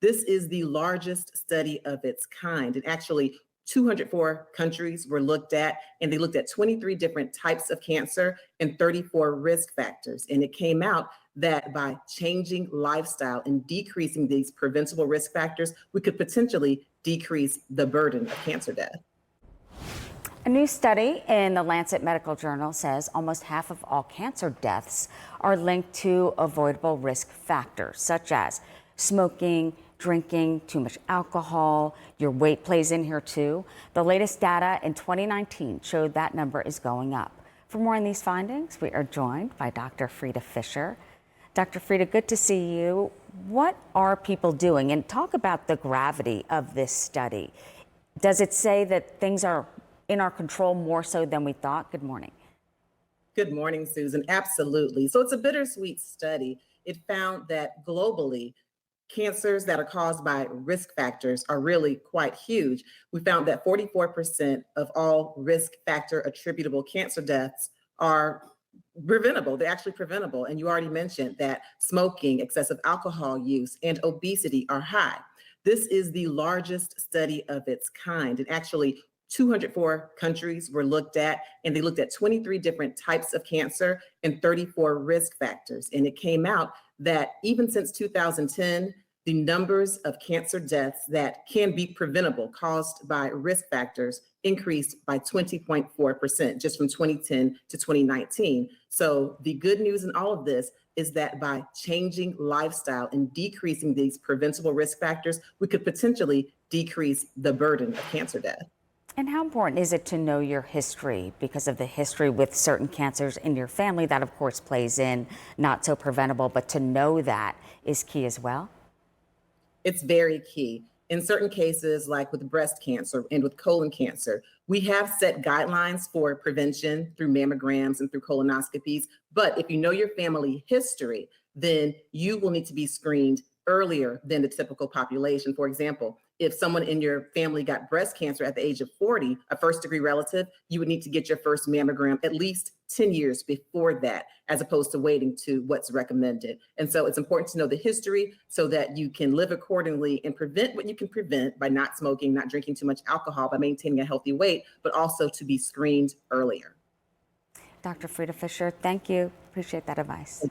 This is the largest study of its kind. And actually, 204 countries were looked at, and they looked at 23 different types of cancer and 34 risk factors. And it came out that by changing lifestyle and decreasing these preventable risk factors, we could potentially decrease the burden of cancer death. A new study in the Lancet Medical Journal says almost half of all cancer deaths are linked to avoidable risk factors, such as smoking, drinking, too much alcohol. Your weight plays in here too. The latest data in 2019 showed that number is going up. For more on these findings, we are joined by Dr. Frita Fisher. Dr. Frita, good to see you. What are people doing? And talk about the gravity of this study. Does it say that things are in our control more so than we thought? Good morning. Good morning, Susan. Absolutely. So it's a bittersweet study. It found that globally, cancers that are caused by risk factors are really quite huge. We found that 44% of all risk factor attributable cancer deaths are preventable. They're actually preventable. And you already mentioned that smoking, excessive alcohol use, and obesity are high. This is the largest study of its kind. And actually, 204 countries were looked at, and they looked at 23 different types of cancer and 34 risk factors. And it came out that even since 2010, the numbers of cancer deaths that can be preventable caused by risk factors increased by 20.4% just from 2010 to 2019. So the good news in all of this is that by changing lifestyle and decreasing these preventable risk factors, we could potentially decrease the burden of cancer death. And how important is it to know your history because of the history with certain cancers in your family? That, of course, plays in, not so preventable, but to know that is key as well. It's very key. In certain cases, like with breast cancer and with colon cancer, we have set guidelines for prevention through mammograms and through colonoscopies. But if you know your family history, then you will need to be screened earlier than the typical population. For example, if someone in your family got breast cancer at the age of 40, a first degree relative, you would need to get your first mammogram at least 10 years before that, as opposed to waiting to what's recommended. And so it's important to know the history so that you can live accordingly and prevent what you can prevent by not smoking, not drinking too much alcohol, by maintaining a healthy weight, but also to be screened earlier. Dr. Frita Fisher, thank you. Appreciate that advice.